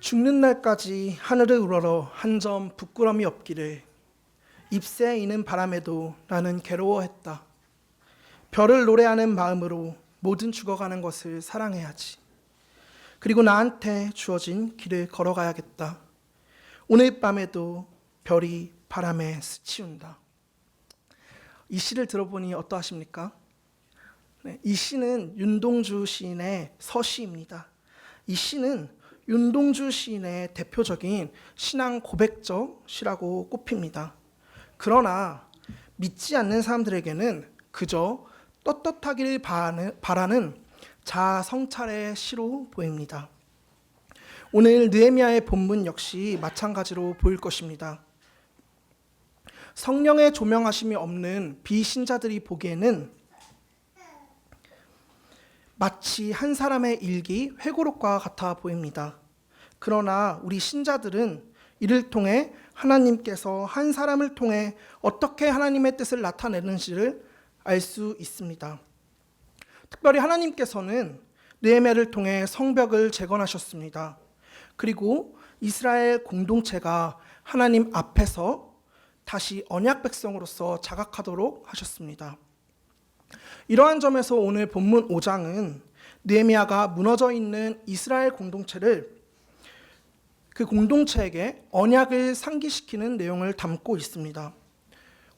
죽는 날까지 하늘을 우러러 한 점 부끄럼이 없기를. 잎새에 이는 바람에도 나는 괴로워했다. 별을 노래하는 마음으로 모든 죽어가는 것을 사랑해야지. 그리고 나한테 주어진 길을 걸어가야겠다. 오늘 밤에도 별이 바람에 스치운다. 이 시를 들어보니 어떠하십니까? 이 시는 윤동주 시인의 서시입니다. 이 시는 윤동주 시인의 대표적인 신앙 고백적 시라고 꼽힙니다. 그러나 믿지 않는 사람들에게는 그저 떳떳하기를 바라는 자아 성찰의 시로 보입니다. 오늘 느헤미야의 본문 역시 마찬가지로 보일 것입니다. 성령의 조명하심이 없는 비신자들이 보기에는 마치 한 사람의 일기 회고록과 같아 보입니다. 그러나 우리 신자들은 이를 통해 하나님께서 한 사람을 통해 어떻게 하나님의 뜻을 나타내는지를 알 수 있습니다. 특별히 하나님께서는 느헤미야를 통해 성벽을 재건하셨습니다. 그리고 이스라엘 공동체가 하나님 앞에서 다시 언약 백성으로서 자각하도록 하셨습니다. 이러한 점에서 오늘 본문 5장은 느헤미야가 무너져 있는 이스라엘 공동체를 그 공동체에게 언약을 상기시키는 내용을 담고 있습니다.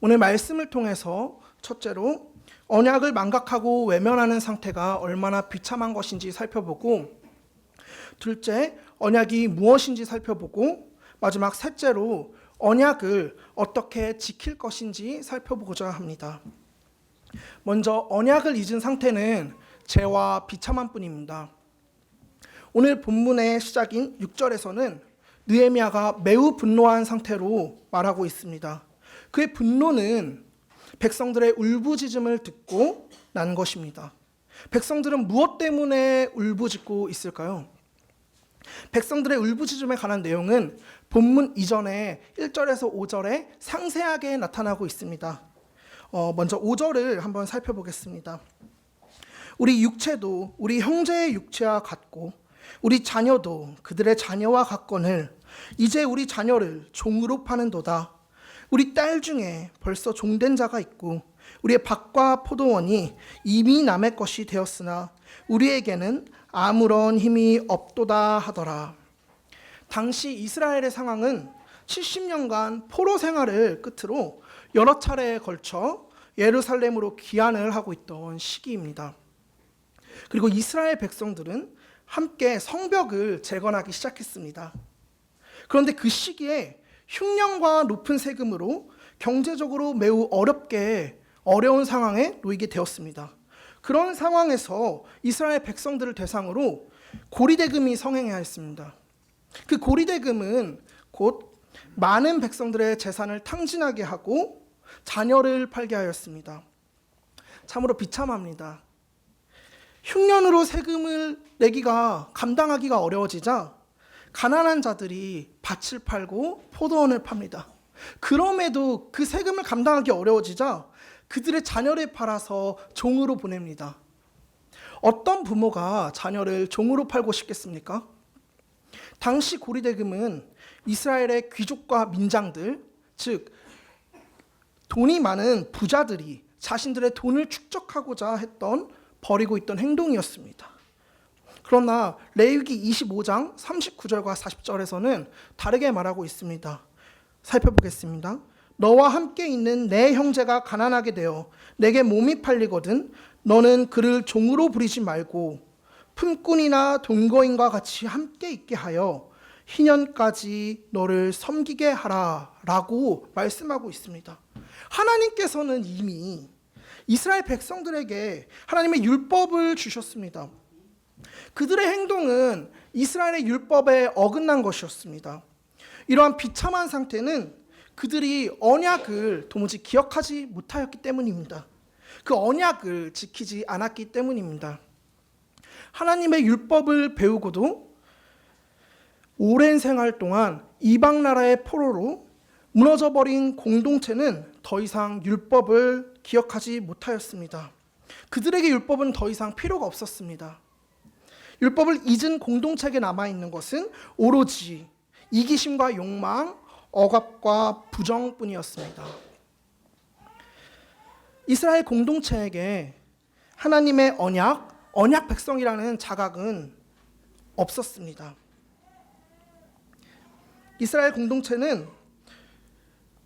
오늘 말씀을 통해서 첫째로 언약을 망각하고 외면하는 상태가 얼마나 비참한 것인지 살펴보고, 둘째 언약이 무엇인지 살펴보고, 마지막 셋째로 언약을 어떻게 지킬 것인지 살펴보고자 합니다. 먼저 언약을 잊은 상태는 죄와 비참한 뿐입니다. 오늘 본문의 시작인 6절에서는 느헤미야가 매우 분노한 상태로 말하고 있습니다. 그의 분노는 백성들의 울부짖음을 듣고 난 것입니다. 백성들은 무엇 때문에 울부짖고 있을까요? 백성들의 울부짖음에 관한 내용은 본문 이전에 1절에서 5절에 상세하게 나타나고 있습니다. 먼저 5절을 한번 살펴보겠습니다. 우리 육체도 우리 형제의 육체와 같고 우리 자녀도 그들의 자녀와 같거늘 이제 우리 자녀를 종으로 파는도다. 우리 딸 중에 벌써 종된 자가 있고 우리의 밭과 포도원이 이미 남의 것이 되었으나 우리에게는 아무런 힘이 없도다 하더라. 당시 이스라엘의 상황은 70년간 포로 생활을 끝으로 여러 차례에 걸쳐 예루살렘으로 귀환을 하고 있던 시기입니다. 그리고 이스라엘 백성들은 함께 성벽을 재건하기 시작했습니다. 그런데 그 시기에 흉년과 높은 세금으로 경제적으로 매우 어려운 상황에 놓이게 되었습니다. 그런 상황에서 이스라엘 백성들을 대상으로 고리대금이 성행해야 했습니다. 그 고리대금은 곧 많은 백성들의 재산을 탕진하게 하고 자녀를 팔게 하였습니다. 참으로 비참합니다. 흉년으로 세금을 내기가 감당하기가 어려워지자 가난한 자들이 밭을 팔고 포도원을 팝니다. 그럼에도 그 세금을 감당하기 어려워지자 그들의 자녀를 팔아서 종으로 보냅니다. 어떤 부모가 자녀를 종으로 팔고 싶겠습니까? 당시 고리대금은 이스라엘의 귀족과 민장들, 즉 돈이 많은 부자들이 자신들의 돈을 축적하고자 벌이고 있던 행동이었습니다. 그러나 레위기 25장 39절과 40절에서는 다르게 말하고 있습니다. 살펴보겠습니다. 너와 함께 있는 내 형제가 가난하게 되어 내게 몸이 팔리거든 너는 그를 종으로 부리지 말고 품꾼이나 동거인과 같이 함께 있게 하여 희년까지 너를 섬기게 하라 라고 말씀하고 있습니다. 하나님께서는 이미 이스라엘 백성들에게 하나님의 율법을 주셨습니다. 그들의 행동은 이스라엘의 율법에 어긋난 것이었습니다. 이러한 비참한 상태는 그들이 언약을 도무지 기억하지 못하였기 때문입니다. 그 언약을 지키지 않았기 때문입니다. 하나님의 율법을 배우고도 오랜 생활 동안 이방 나라의 포로로 무너져버린 공동체는 더 이상 율법을 기억하지 못하였습니다. 그들에게 율법은 더 이상 필요가 없었습니다. 율법을 잊은 공동체에 남아있는 것은 오로지 이기심과 욕망, 억압과 부정뿐이었습니다. 이스라엘 공동체에게 하나님의 언약 백성이라는 자각은 없었습니다. 이스라엘 공동체는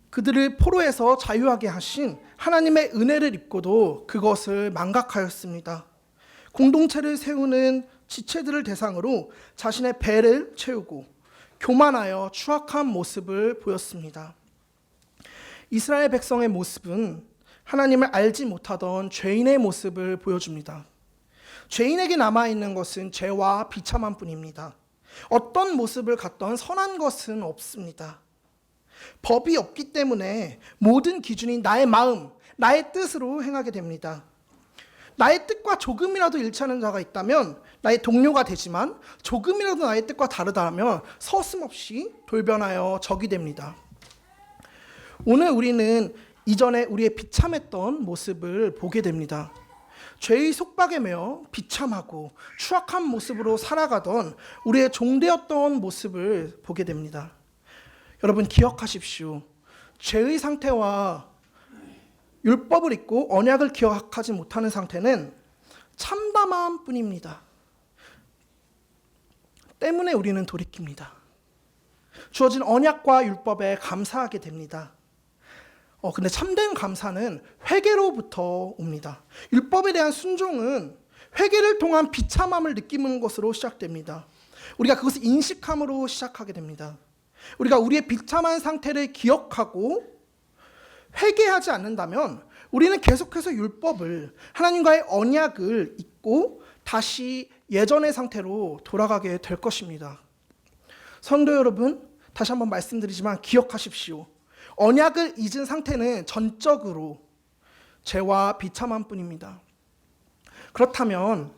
그들을 포로에서 자유하게 하신 하나님의 은혜를 입고도 그것을 망각하였습니다. 공동체를 세우는 지체들을 대상으로 자신의 배를 채우고 교만하여 추악한 모습을 보였습니다. 이스라엘 백성의 모습은 하나님을 알지 못하던 죄인의 모습을 보여줍니다. 죄인에게 남아있는 것은 죄와 비참한 뿐입니다. 어떤 모습을 갖던 선한 것은 없습니다. 법이 없기 때문에 모든 기준이 나의 마음, 나의 뜻으로 행하게 됩니다. 나의 뜻과 조금이라도 일치하는 자가 있다면 나의 동료가 되지만 조금이라도 나의 뜻과 다르다면 서슴없이 돌변하여 적이 됩니다. 오늘 우리는 이전에 우리의 비참했던 모습을 보게 됩니다. 죄의 속박에 매여 비참하고 추악한 모습으로 살아가던 우리의 종되었던 모습을 보게 됩니다. 여러분 기억하십시오. 죄의 상태와 율법을 잊고 언약을 기억하지 못하는 상태는 참담함 뿐입니다. 때문에 우리는 돌이킵니다. 주어진 언약과 율법에 감사하게 됩니다. 근데 참된 감사는 회개로부터 옵니다. 율법에 대한 순종은 회개를 통한 비참함을 느끼는 것으로 시작됩니다. 우리가 그것을 인식함으로 시작하게 됩니다. 우리가 우리의 비참한 상태를 기억하고 회개하지 않는다면 우리는 계속해서 율법을, 하나님과의 언약을 잊고 다시 예전의 상태로 돌아가게 될 것입니다. 성도 여러분, 다시 한번 말씀드리지만 기억하십시오. 언약을 잊은 상태는 전적으로 죄와 비참함 뿐입니다. 그렇다면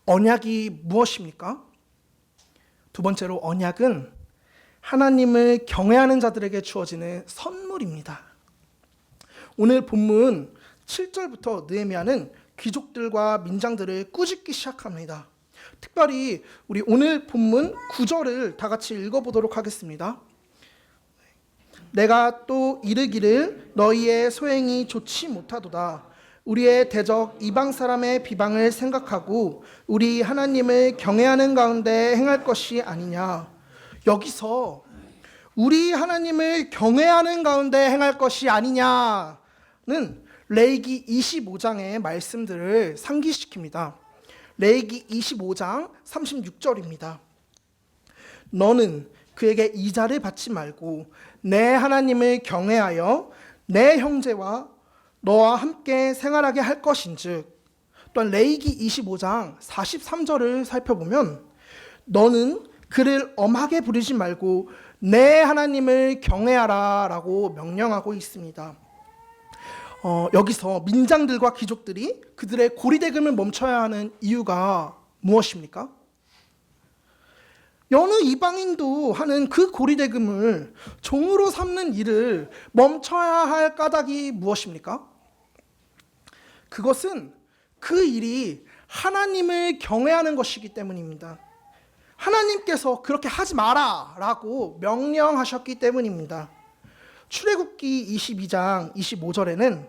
언약이 무엇입니까? 두 번째로 언약은 하나님을 경외하는 자들에게 주어지는 선물입니다. 오늘 본문 7절부터 느헤미야는 귀족들과 민장들을 꾸짖기 시작합니다. 특별히 우리 오늘 본문 9절을 다 같이 읽어보도록 하겠습니다. 내가 또 이르기를 너희의 소행이 좋지 못하도다. 우리의 대적 이방 사람의 비방을 생각하고 우리 하나님을 경외하는 가운데 행할 것이 아니냐. 여기서 우리 하나님을 경외하는 가운데 행할 것이 아니냐는 레위기 25장의 말씀들을 상기시킵니다. 레위기 25장 36절입니다. 너는 그에게 이자를 받지 말고 내 하나님을 경외하여 내 형제와 너와 함께 생활하게 할 것인즉. 또한 레위기 25장 43절을 살펴보면 너는 그를 엄하게 부르지 말고 내 하나님을 경외하라 라고 명령하고 있습니다. 여기서 민장들과 귀족들이 그들의 고리대금을 멈춰야 하는 이유가 무엇입니까? 여느 이방인도 하는 그 고리대금을 종으로 삼는 일을 멈춰야 할 까닭이 무엇입니까? 그것은 그 일이 하나님을 경외하는 것이기 때문입니다. 하나님께서 그렇게 하지 마라 라고 명령하셨기 때문입니다. 출애굽기 22장 25절에는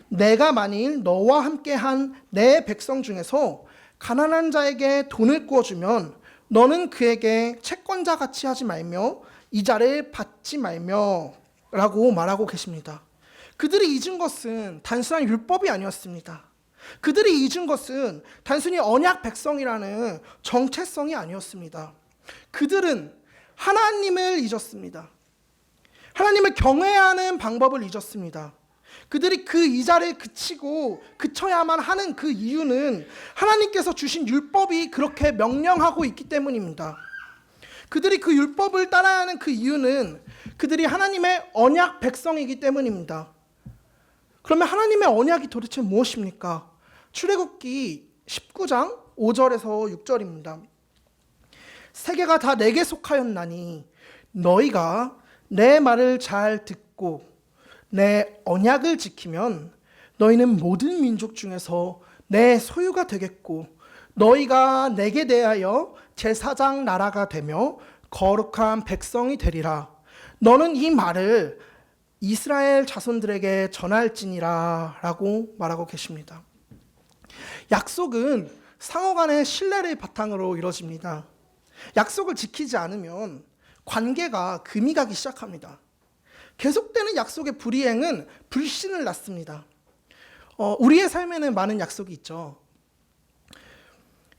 내가 만일 너와 함께한 내 백성 중에서 가난한 자에게 돈을 구워주면 너는 그에게 채권자 같이 하지 말며 이자를 받지 말며 라고 말하고 계십니다. 그들이 잊은 것은 단순한 율법이 아니었습니다. 그들이 잊은 것은 단순히 언약 백성이라는 정체성이 아니었습니다. 그들은 하나님을 잊었습니다. 하나님을 경외하는 방법을 잊었습니다. 그들이 그 이자를 그쳐야만 하는 그 이유는 하나님께서 주신 율법이 그렇게 명령하고 있기 때문입니다. 그들이 그 율법을 따라야 하는 그 이유는 그들이 하나님의 언약 백성이기 때문입니다. 그러면 하나님의 언약이 도대체 무엇입니까? 출애굽기 19장 5절에서 6절입니다. 세계가 다 내게 속하였나니 너희가 내 말을 잘 듣고 내 언약을 지키면 너희는 모든 민족 중에서 내 소유가 되겠고 너희가 내게 대하여 제사장 나라가 되며 거룩한 백성이 되리라. 너는 이 말을 이스라엘 자손들에게 전할지니라 라고 말하고 계십니다. 약속은 상호 간의 신뢰를 바탕으로 이루어집니다. 약속을 지키지 않으면 관계가 금이 가기 시작합니다. 계속되는 약속의 불이행은 불신을 낳습니다. 우리의 삶에는 많은 약속이 있죠.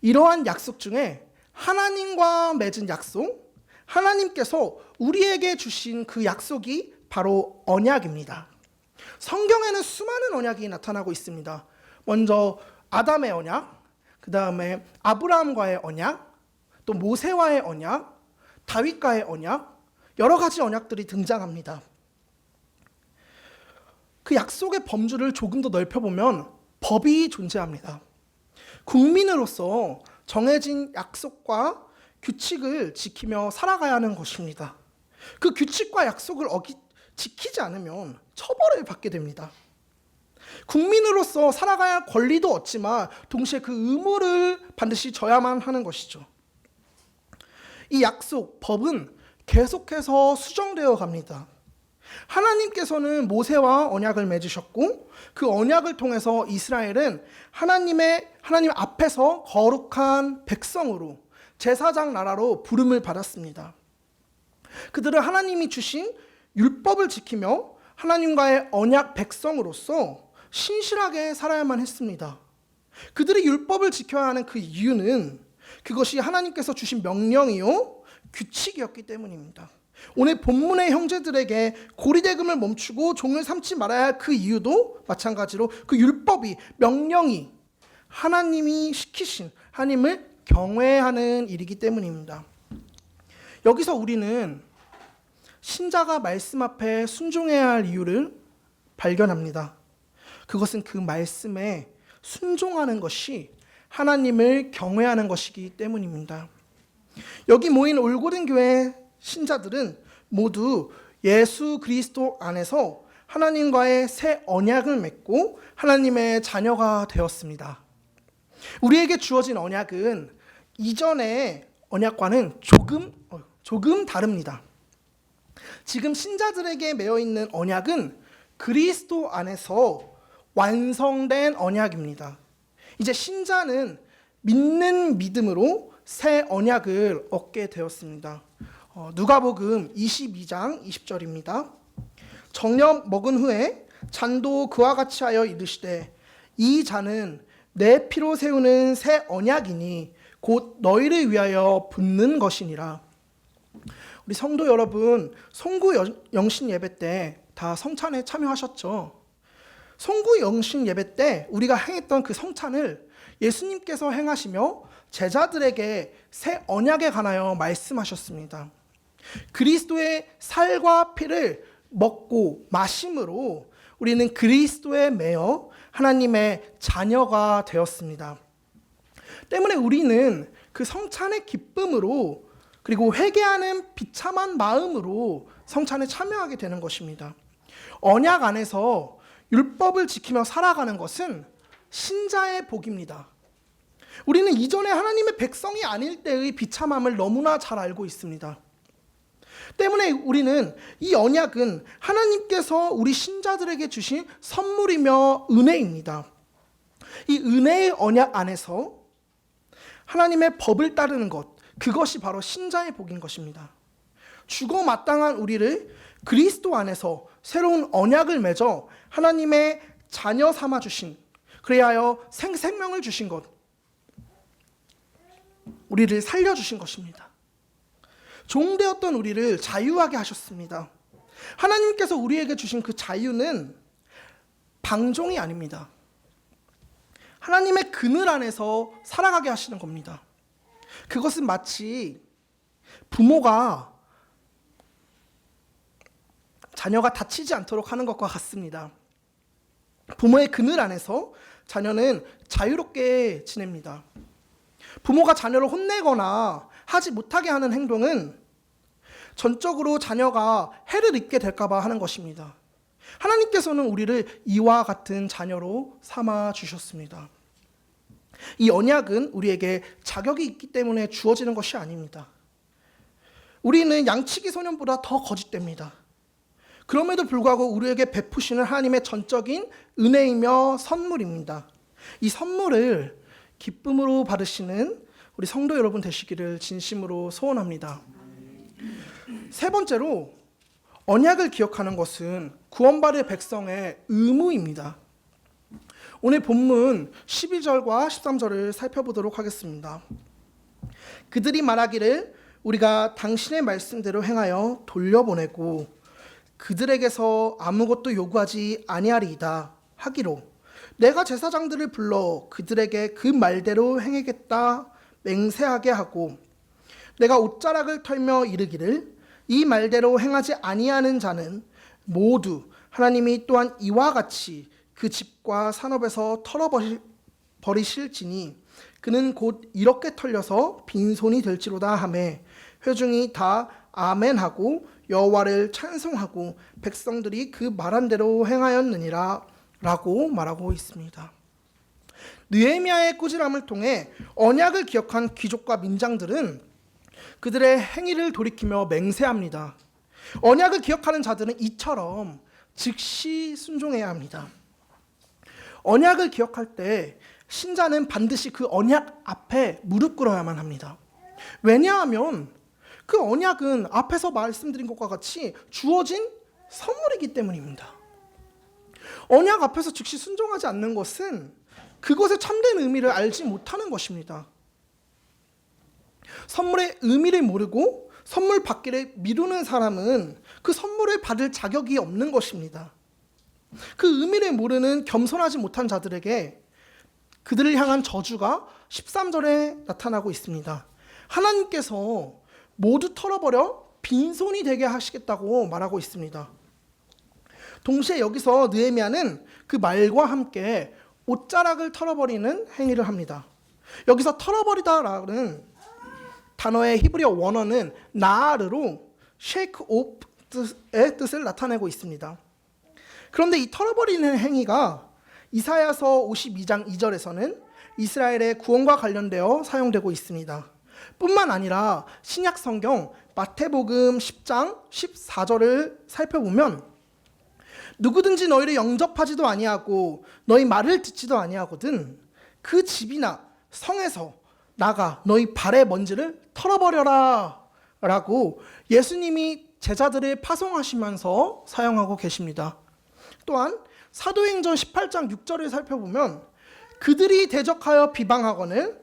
이러한 약속 중에 하나님과 맺은 약속, 하나님께서 우리에게 주신 그 약속이 바로 언약입니다. 성경에는 수많은 언약이 나타나고 있습니다. 먼저 아담의 언약, 그 다음에 아브라함과의 언약, 또 모세와의 언약, 다윗과의 언약, 여러 가지 언약들이 등장합니다. 그 약속의 범주를 조금 더 넓혀보면 법이 존재합니다. 국민으로서 정해진 약속과 규칙을 지키며 살아가야 하는 것입니다. 그 규칙과 약속을 지키지 않으면 처벌을 받게 됩니다. 국민으로서 살아가야 할 권리도 얻지만 동시에 그 의무를 반드시 져야만 하는 것이죠. 이 약속, 법은 계속해서 수정되어 갑니다. 하나님께서는 모세와 언약을 맺으셨고 그 언약을 통해서 이스라엘은 하나님 앞에서 거룩한 백성으로 제사장 나라로 부름을 받았습니다. 그들은 하나님이 주신 율법을 지키며 하나님과의 언약 백성으로서 신실하게 살아야만 했습니다. 그들이 율법을 지켜야 하는 그 이유는 그것이 하나님께서 주신 명령이요 규칙이었기 때문입니다. 오늘 본문의 형제들에게 고리대금을 멈추고 종을 삼지 말아야 할 그 이유도 마찬가지로 그 율법이, 명령이 하나님이 시키신, 하나님을 경외하는 일이기 때문입니다. 여기서 우리는 신자가 말씀 앞에 순종해야 할 이유를 발견합니다. 그것은 그 말씀에 순종하는 것이 하나님을 경외하는 것이기 때문입니다. 여기 모인 올고른 교회 신자들은 모두 예수 그리스도 안에서 하나님과의 새 언약을 맺고 하나님의 자녀가 되었습니다. 우리에게 주어진 언약은 이전의 언약과는 조금 다릅니다. 지금 신자들에게 매어 있는 언약은 그리스도 안에서 완성된 언약입니다. 이제 신자는 믿는 믿음으로 새 언약을 얻게 되었습니다. 누가복음 22장 20절입니다. 정령 먹은 후에 잔도 그와 같이 하여 이르시되 이 잔은 내 피로 세우는 새 언약이니 곧 너희를 위하여 붓는 것이니라. 우리 성도 여러분, 송구 영신 예배 때 다 성찬에 참여하셨죠? 송구 영신 예배 때 우리가 행했던 그 성찬을 예수님께서 행하시며 제자들에게 새 언약에 관하여 말씀하셨습니다. 그리스도의 살과 피를 먹고 마심으로 우리는 그리스도에 매여 하나님의 자녀가 되었습니다. 때문에 우리는 그 성찬의 기쁨으로 그리고 회개하는 비참한 마음으로 성찬에 참여하게 되는 것입니다. 언약 안에서 율법을 지키며 살아가는 것은 신자의 복입니다. 우리는 이전에 하나님의 백성이 아닐 때의 비참함을 너무나 잘 알고 있습니다. 때문에 우리는 이 언약은 하나님께서 우리 신자들에게 주신 선물이며 은혜입니다. 이 은혜의 언약 안에서 하나님의 법을 따르는 것, 그것이 바로 신자의 복인 것입니다. 죽어 마땅한 우리를 그리스도 안에서 새로운 언약을 맺어 하나님의 자녀 삼아 주신, 그리하여 생명을 주신 것, 우리를 살려주신 것입니다. 종되었던 우리를 자유하게 하셨습니다. 하나님께서 우리에게 주신 그 자유는 방종이 아닙니다. 하나님의 그늘 안에서 살아가게 하시는 겁니다. 그것은 마치 부모가 자녀가 다치지 않도록 하는 것과 같습니다. 부모의 그늘 안에서 자녀는 자유롭게 지냅니다. 부모가 자녀를 혼내거나 하지 못하게 하는 행동은 전적으로 자녀가 해를 입게 될까 봐 하는 것입니다. 하나님께서는 우리를 이와 같은 자녀로 삼아 주셨습니다. 이 언약은 우리에게 자격이 있기 때문에 주어지는 것이 아닙니다. 우리는 양치기 소년보다 더 거짓됩니다. 그럼에도 불구하고 우리에게 베푸시는 하나님의 전적인 은혜이며 선물입니다. 이 선물을 기쁨으로 받으시는 우리 성도 여러분 되시기를 진심으로 소원합니다. 세 번째로, 언약을 기억하는 것은 구원받을 백성의 의무입니다. 오늘 본문 12절과 13절을 살펴보도록 하겠습니다. 그들이 말하기를 우리가 당신의 말씀대로 행하여 돌려보내고 그들에게서 아무것도 요구하지 아니하리이다 하기로 내가 제사장들을 불러 그들에게 그 말대로 행하겠다 맹세하게 하고 내가 옷자락을 털며 이르기를 이 말대로 행하지 아니하는 자는 모두 하나님이 또한 이와 같이 그 집과 산업에서 털어버리실지니 그는 곧 이렇게 털려서 빈손이 될지로다 하매 회중이 다 아멘하고 여호와를 찬송하고 백성들이 그 말한 대로 행하였느니라 라고 말하고 있습니다. 느헤미야의 꾸지람을 통해 언약을 기억한 귀족과 민장들은 그들의 행위를 돌이키며 맹세합니다. 언약을 기억하는 자들은 이처럼 즉시 순종해야 합니다. 언약을 기억할 때 신자는 반드시 그 언약 앞에 무릎 꿇어야만 합니다. 왜냐하면 그 언약은 앞에서 말씀드린 것과 같이 주어진 선물이기 때문입니다. 언약 앞에서 즉시 순종하지 않는 것은 그것의 참된 의미를 알지 못하는 것입니다. 선물의 의미를 모르고 선물 받기를 미루는 사람은 그 선물을 받을 자격이 없는 것입니다. 그 의미를 모르는 겸손하지 못한 자들에게 그들을 향한 저주가 13절에 나타나고 있습니다. 하나님께서 모두 털어버려 빈손이 되게 하시겠다고 말하고 있습니다. 동시에 여기서 느헤미야는 그 말과 함께 옷자락을 털어버리는 행위를 합니다. 여기서 털어버리다라는 단어의 히브리어 원어는 나아르로 shake off의 뜻을 나타내고 있습니다. 그런데 이 털어버리는 행위가 이사야서 52장 2절에서는 이스라엘의 구원과 관련되어 사용되고 있습니다. 뿐만 아니라 신약 성경 마태복음 10장 14절을 살펴보면 누구든지 너희를 영접하지도 아니하고 너희 말을 듣지도 아니하거든 그 집이나 성에서 나가 너희 발의 먼지를 털어버려라 라고 예수님이 제자들을 파송하시면서 사용하고 계십니다. 또한 사도행전 18장 6절을 살펴보면 그들이 대적하여 비방하거늘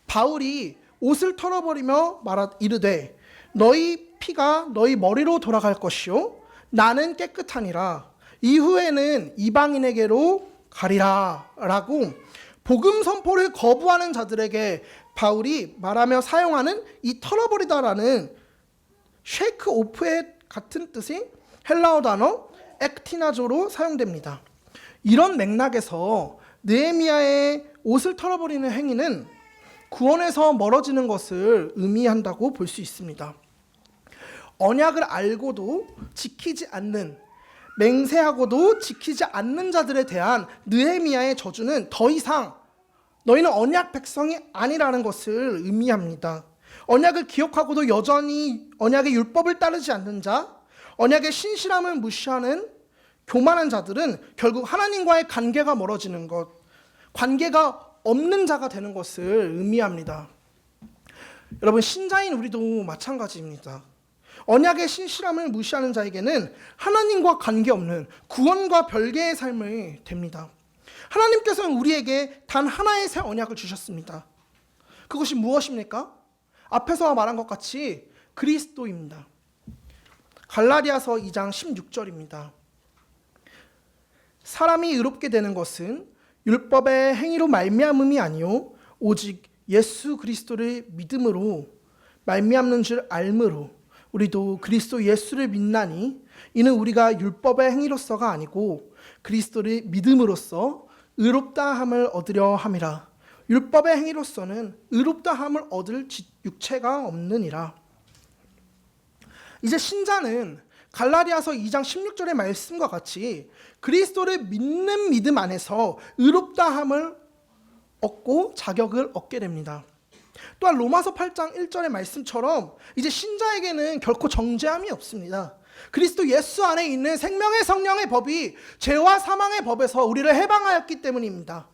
바울이 옷을 털어버리며 이르되 너희 피가 너희 머리로 돌아갈 것이요 나는 깨끗하니라 이후에는 이방인에게로 가리라 라고 복음 선포를 거부하는 자들에게 바울이 말하며 사용하는 이 털어버리다라는 쉐이크 오프의 같은 뜻이 헬라어 단어 액티나조로 사용됩니다. 이런 맥락에서 느헤미야의 옷을 털어버리는 행위는 구원에서 멀어지는 것을 의미한다고 볼 수 있습니다. 언약을 알고도 지키지 않는, 맹세하고도 지키지 않는 자들에 대한 느헤미야의 저주는 더 이상 너희는 언약 백성이 아니라는 것을 의미합니다. 언약을 기억하고도 여전히 언약의 율법을 따르지 않는 자, 언약의 신실함을 무시하는 교만한 자들은 결국 하나님과의 관계가 멀어지는 것, 관계가 없는 자가 되는 것을 의미합니다. 여러분, 신자인 우리도 마찬가지입니다. 언약의 신실함을 무시하는 자에게는 하나님과 관계없는 구원과 별개의 삶이 됩니다. 하나님께서는 우리에게 단 하나의 새 언약을 주셨습니다. 그것이 무엇입니까? 앞에서 말한 것 같이 그리스도입니다. 갈라디아서 2장 16절입니다. 사람이 의롭게 되는 것은 율법의 행위로 말미암음이 아니요 오직 예수 그리스도를 믿음으로 말미암는 줄 알므로 우리도 그리스도 예수를 믿나니 이는 우리가 율법의 행위로서가 아니고 그리스도를 믿음으로써 의롭다함을 얻으려 함이라. 율법의 행위로서는 의롭다함을 얻을 육체가 없느니라. 이제 신자는 갈라디아서 2장 16절의 말씀과 같이 그리스도를 믿는 믿음 안에서 의롭다함을 얻고 자격을 얻게 됩니다. 또한 로마서 8장 1절의 말씀처럼 이제 신자에게는 결코 정죄함이 없습니다. 그리스도 예수 안에 있는 생명의 성령의 법이 죄와 사망의 법에서 우리를 해방하였기 때문입니다.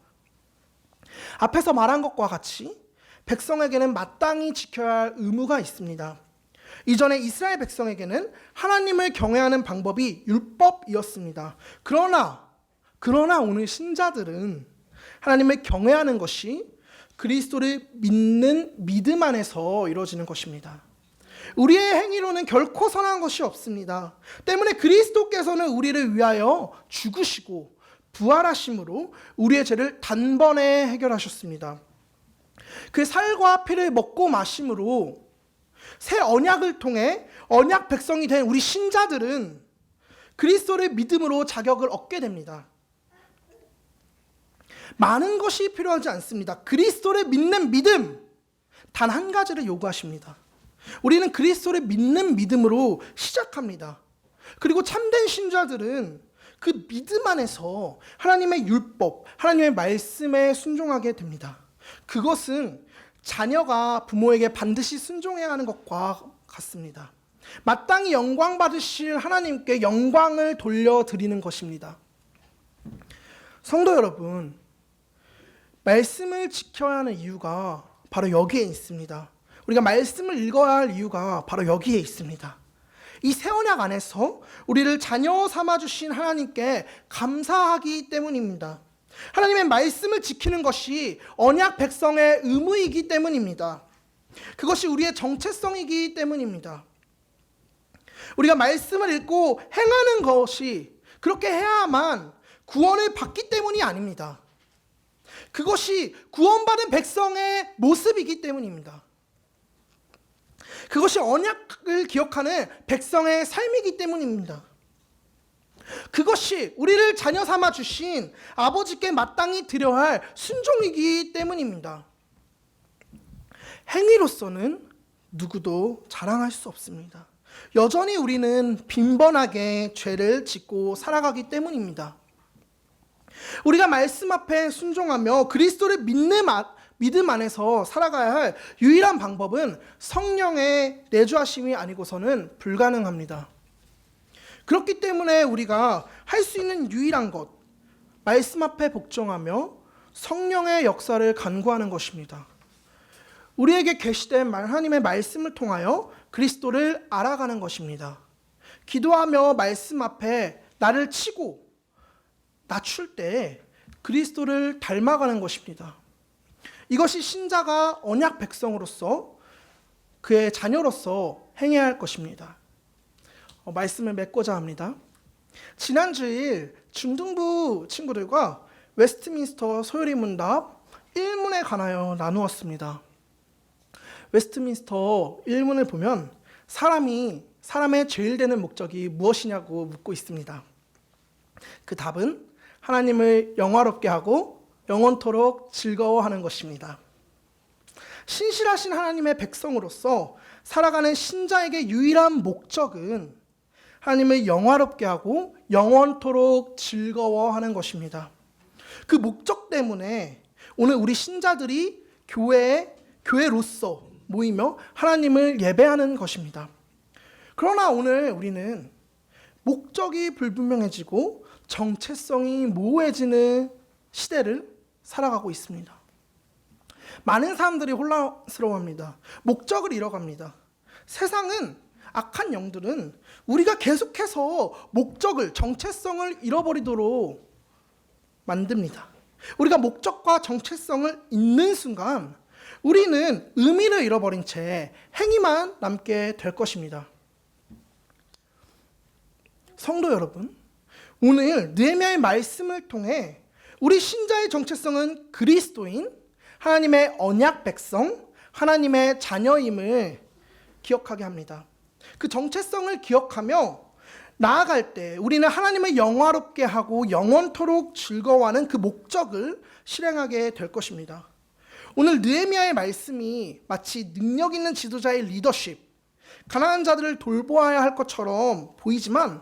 앞에서 말한 것과 같이 백성에게는 마땅히 지켜야 할 의무가 있습니다. 이전에 이스라엘 백성에게는 하나님을 경외하는 방법이 율법이었습니다. 그러나 오늘 신자들은 하나님을 경외하는 것이 그리스도를 믿는 믿음 안에서 이루어지는 것입니다. 우리의 행위로는 결코 선한 것이 없습니다. 때문에 그리스도께서는 우리를 위하여 죽으시고 부활하심으로 우리의 죄를 단번에 해결하셨습니다. 그 살과 피를 먹고 마심으로 새 언약을 통해 언약 백성이 된 우리 신자들은 그리스도를 믿음으로 자격을 얻게 됩니다. 많은 것이 필요하지 않습니다. 그리스도를 믿는 믿음, 단 한 가지를 요구하십니다. 우리는 그리스도를 믿는 믿음으로 시작합니다. 그리고 참된 신자들은 그 믿음 안에서 하나님의 율법, 하나님의 말씀에 순종하게 됩니다. 그것은 자녀가 부모에게 반드시 순종해야 하는 것과 같습니다. 마땅히 영광 받으실 하나님께 영광을 돌려드리는 것입니다. 성도 여러분, 말씀을 지켜야 하는 이유가 바로 여기에 있습니다. 우리가 말씀을 읽어야 할 이유가 바로 여기에 있습니다. 이 새 언약 안에서 우리를 자녀 삼아주신 하나님께 감사하기 때문입니다. 하나님의 말씀을 지키는 것이 언약 백성의 의무이기 때문입니다. 그것이 우리의 정체성이기 때문입니다. 우리가 말씀을 읽고 행하는 것이 그렇게 해야만 구원을 받기 때문이 아닙니다. 그것이 구원받은 백성의 모습이기 때문입니다. 그것이 언약을 기억하는 백성의 삶이기 때문입니다. 그것이 우리를 자녀 삼아 주신 아버지께 마땅히 드려야 할 순종이기 때문입니다. 행위로서는 누구도 자랑할 수 없습니다. 여전히 우리는 빈번하게 죄를 짓고 살아가기 때문입니다. 우리가 말씀 앞에 순종하며 그리스도를 믿음 안에서 살아가야 할 유일한 방법은 성령의 내주하심이 아니고서는 불가능합니다. 그렇기 때문에 우리가 할 수 있는 유일한 것, 말씀 앞에 복종하며 성령의 역사를 간구하는 것입니다. 우리에게 계시된 하나님의 말씀을 통하여 그리스도를 알아가는 것입니다. 기도하며 말씀 앞에 나를 치고 낮출 때 그리스도를 닮아가는 것입니다. 이것이 신자가 언약 백성으로서 그의 자녀로서 행해야 할 것입니다. 말씀을 맺고자 합니다. 지난 주일 중등부 친구들과 웨스트민스터 소요리 문답 1문에 관하여 나누었습니다. 웨스트민스터 1문을 보면 사람의 제일 되는 목적이 무엇이냐고 묻고 있습니다. 그 답은 하나님을 영화롭게 하고 영원토록 즐거워하는 것입니다. 신실하신 하나님의 백성으로서 살아가는 신자에게 유일한 목적은 하나님을 영화롭게 하고 영원토록 즐거워하는 것입니다. 그 목적 때문에 오늘 우리 신자들이 교회로서 모이며 하나님을 예배하는 것입니다. 그러나 오늘 우리는 목적이 불분명해지고 정체성이 모호해지는 시대를 살아가고 있습니다. 많은 사람들이 혼란스러워합니다. 목적을 잃어갑니다. 세상은, 악한 영들은 우리가 계속해서 목적을, 정체성을 잃어버리도록 만듭니다. 우리가 목적과 정체성을 잃는 순간 우리는 의미를 잃어버린 채 행위만 남게 될 것입니다. 성도 여러분, 오늘 느헤미야의 말씀을 통해 우리 신자의 정체성은 그리스도인 하나님의 언약 백성, 하나님의 자녀임을 기억하게 합니다. 그 정체성을 기억하며 나아갈 때 우리는 하나님을 영화롭게 하고 영원토록 즐거워하는 그 목적을 실행하게 될 것입니다. 오늘 느헤미야의 말씀이 마치 능력 있는 지도자의 리더십, 가난한 자들을 돌보아야 할 것처럼 보이지만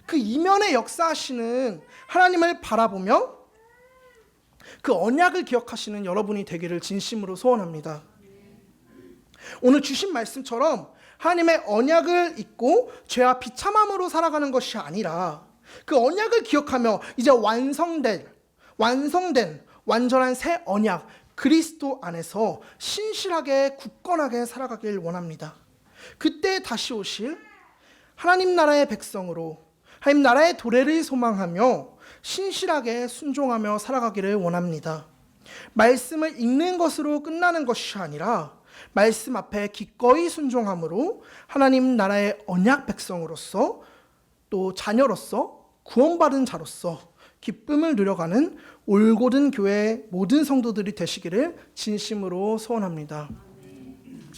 그 이면에 역사하시는 하나님을 바라보며 그 언약을 기억하시는 여러분이 되기를 진심으로 소원합니다. 오늘 주신 말씀처럼 하나님의 언약을 잊고 죄와 비참함으로 살아가는 것이 아니라 그 언약을 기억하며 이제 완성된 완전한 새 언약 그리스도 안에서 신실하게 굳건하게 살아가길 원합니다. 그때 다시 오실 하나님 나라의 백성으로 하나님 나라의 도래를 소망하며 신실하게 순종하며 살아가기를 원합니다. 말씀을 읽는 것으로 끝나는 것이 아니라 말씀 앞에 기꺼이 순종함으로 하나님 나라의 언약 백성으로서 또 자녀로서 구원받은 자로서 기쁨을 누려가는 올고든 교회 모든 성도들이 되시기를 진심으로 소원합니다.